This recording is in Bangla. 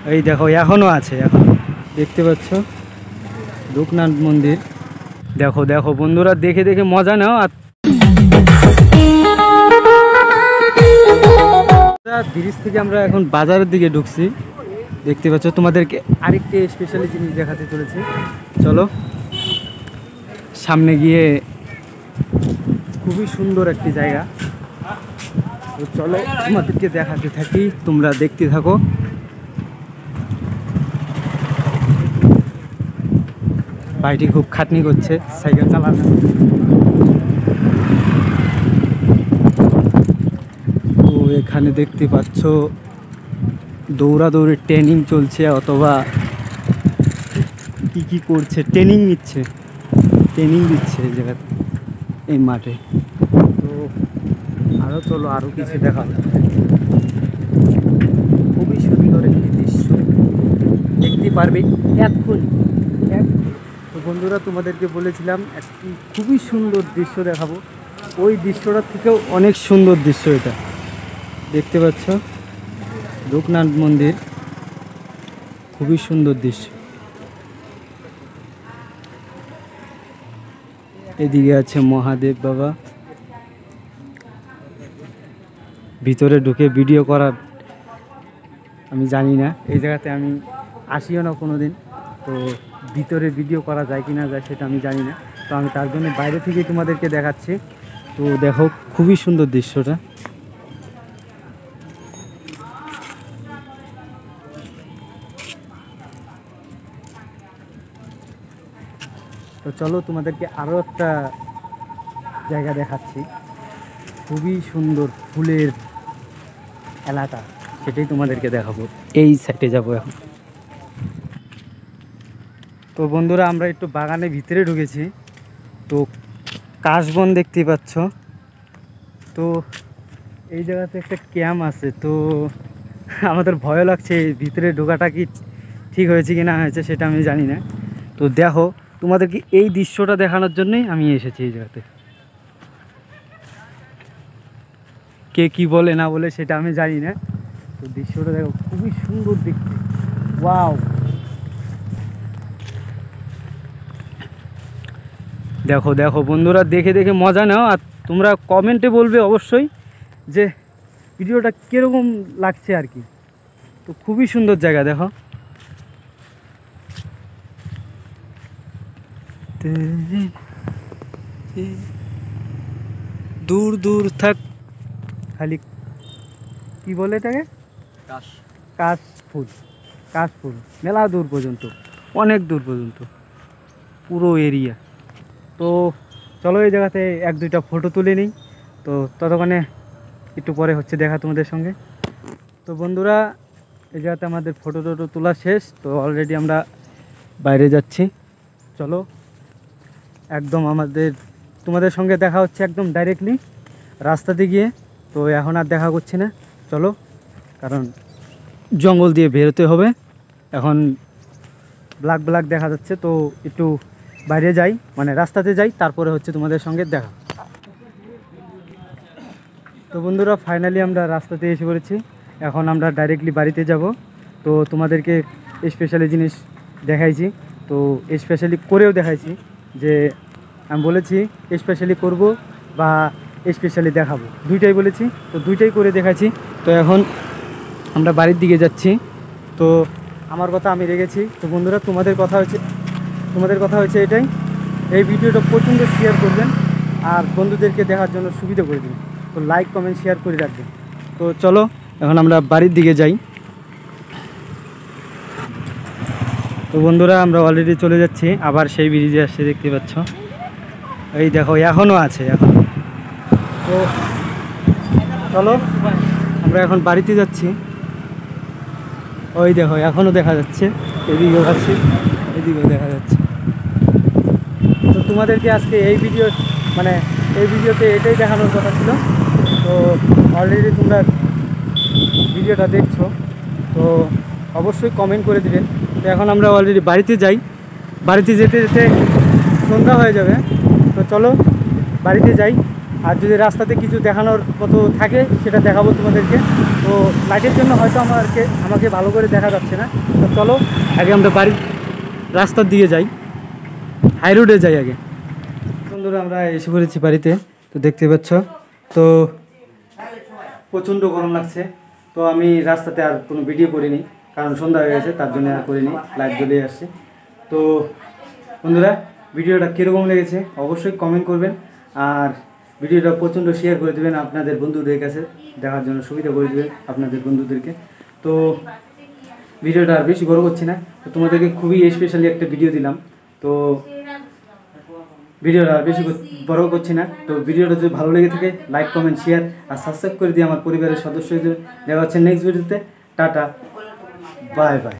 এই দেখো এখনো আছে, এখন দেখতে পাচ্ছ লোকনাথ মন্দির। দেখো দেখো বন্ধুরা, দেখে দেখে মজা নাও। আর ব্রিজ থেকে আমরা এখন বাজারের দিকে ঢুকছি, দেখতে পাচ্ছ। তোমাদেরকে আরেকটি স্পেশালি জিনিস দেখাতে চলেছি, চলো সামনে গিয়ে। খুবই সুন্দর একটি জায়গা, তো চলো তোমাদেরকে দেখাতে থাকি, তোমরা দেখতে থাকো। ভাইটি খুব খাটনি করছে সাইকেল চালানো। তো এখানে দেখতে পাচ্ছ দৌড়াদৌড়ির ট্রেনিং চলছে, অথবা কি করছে, ট্রেনিং দিচ্ছে এই জায়গাতে, এই মাঠে। তো আরও চলো, আরও কিছু দেখা যাবে। খুবই সুন্দর একটি দৃশ্য দেখতে পারবে এক্ষুনি। তো বন্ধুরা, তোমাদেরকে বলেছিলাম একটি খুবই সুন্দর দৃশ্য দেখাবো। ওই দৃশ্যটার থেকেও অনেক সুন্দর দৃশ্য এটা, দেখতে পাচ্ছ লোকনাথ মন্দির। খুবই সুন্দর দৃশ্য। এদিকে আছে মহাদেব বাবা। ভিতরে ঢুকে ভিডিও করার আমি জানি না, এই জায়গাতে আমি আসিও না কোনো দিন, তো ভিতরে ভিডিও করা যায় কি না যায় সেটা আমি জানি না। তো আমি তার জন্য বাইরে থেকে তোমাদেরকে দেখাচ্ছি। তো দেখো খুবই সুন্দর দৃশ্যটা। তো চলো তোমাদেরকে আরও একটা জায়গা দেখাচ্ছি, খুবই সুন্দর ফুলের এলাকা, সেটাই তোমাদেরকে দেখাবো। এই সাইডে যাবো এখন। তো বন্ধুরা, আমরা একটু বাগানের ভিতরে ঢুকেছি। তো কাশবন দেখতেই পাচ্ছ। তো এই জায়গাতে একটা ক্যাম্প আছে, তো আমাদের ভয় লাগছে ভিতরে ঢোকাটা কি ঠিক হয়েছে কি না হয়েছে সেটা আমি জানি না। তো দেখো, তোমাদেরকে এই দৃশ্যটা দেখানোর জন্যই আমি এসেছি এই জায়গাতে। কে কি বলে না বলে সেটা আমি জানি না। তো দৃশ্যটা দেখো, খুবই সুন্দর দেখতে। ওয়াও, দেখো দেখো বন্ধুরা, দেখে দেখে মজা নাও। আর তোমরা কমেন্টে বলবে অবশ্যই যে ভিডিওটা কীরকম লাগছে আর কি। তো খুবই সুন্দর জায়গা, দেখো। দূর দূর থাক খালি, কি বলে এটাকে, কাশফুল মেলা দূর পর্যন্ত, অনেক দূর পর্যন্ত পুরো এরিয়া। তো চলো এই জায়গাতে এক দুইটা ফটো তুলে নিই। তো ততক্ষণে একটু পরে হচ্ছে দেখা তোমাদের সঙ্গে। তো বন্ধুরা, এই জায়গাতে আমাদের ফটো তোলা শেষ। তো অলরেডি আমরা বাইরে যাচ্ছি, চলো একদম তোমাদের সঙ্গে দেখা হচ্ছে একদম ডাইরেক্টলি রাস্তাতে গিয়ে। তো এখন আর দেখা করছি না, চলো, কারণ জঙ্গল দিয়ে বেরোতে হবে। এখন ব্ল্যাক দেখা যাচ্ছে, তো একটু বাইরে যাই, মানে রাস্তাতে যাই, তারপরে হচ্ছে তোমাদের সঙ্গে দেখা। তো বন্ধুরা, ফাইনালি আমরা রাস্তাতে এসে পড়েছি। এখন আমরা ডাইরেক্টলি বাড়িতে যাব। তো তোমাদেরকে স্পেশালি জিনিস দেখাইছি, তো স্পেশালি করেও দেখাইছি, যে আমি বলেছি স্পেশালি করব বা স্পেশালি দেখাবো, দুইটাই বলেছি। তো দুইটাই করে দেখাচ্ছি। তো এখন আমরা বাড়ির দিকে যাচ্ছি। তো আমার কথা আমি রেখেছি। তো বন্ধুরা, তোমাদের কথা হচ্ছে এটাই, এই ভিডিওটা প্রচণ্ড শেয়ার করবেন আর বন্ধুদেরকে দেখার জন্য সুবিধা করে দিন। তো লাইক কমেন্ট শেয়ার করে রাখবেন। তো চলো এখন আমরা বাড়ির দিকে যাই। তো বন্ধুরা, আমরা অলরেডি চলে যাচ্ছি, আবার সেই ব্রিজে আসছে, দেখতে পাচ্ছ। এই দেখো এখনও আছে এখন। তো চলো আমরা এখন বাড়িতে যাচ্ছি। ওই দেখো এখনও দেখা যাচ্ছে, এদিকেও আছে, এদিকেও দেখা যাচ্ছে। তো তোমাদেরকে আজকে এই ভিডিওতে এটাই দেখানোর কথা ছিল। তো অলরেডি তোমরা ভিডিওটা দেখছো, তো অবশ্যই কমেন্ট করে দিবেন। তো এখন আমরা অলরেডি বাড়িতে যাই, বাড়িতে যেতে যেতে সন্ধ্যা হয়ে যাবে। তো চলো বাড়িতে যাই, আর যদি রাস্তাতে কিছু দেখানোর মতো থাকে সেটা দেখাবো তোমাদেরকে। তো লাইটের জন্য হয়তো আমাকে ভালো করে দেখা যাচ্ছে না। তো চলো আগে আমরা বাড়ির রাস্তার দিকে যাই, হাই রোডে যাই আগে। বন্ধুরা আমরা এসে পড়েছি বাড়িতে। তো দেখতে পাচ্ছ তো প্রচণ্ড গরম লাগছে। তো আমি রাস্তাতে আর কোনো ভিডিও করিনি, কারণ সন্ধ্যা হয়ে গেছে, তার জন্য আর করিনি, লাইট জ্বলিয়ে আসছে। তো বন্ধুরা ভিডিওটা কীরকম লেগেছে অবশ্যই কমেন্ট করবেন, আর ভিডিওটা প্রচণ্ড শেয়ার করে দেবেন আপনাদের বন্ধুদের কাছে, দেখার জন্য সুবিধা করে দেবেন আপনাদের বন্ধুদেরকে। তো ভিডিওটা আর বেশি বড় করছি না, তো তোমাদেরকে খুবই স্পেশালি একটা ভিডিও দিলাম। তো ভিডিওটা আর বেশি বড় করছি না। তো ভিডিওটা যদি ভালো লেগে থাকে লাইক কমেন্ট শেয়ার আর সাবস্ক্রাইব করে দিয়ে আমার পরিবারের সদস্য হিসেবে দেখা হচ্ছে নেক্সট ভিডিওতে। Tata, bye bye.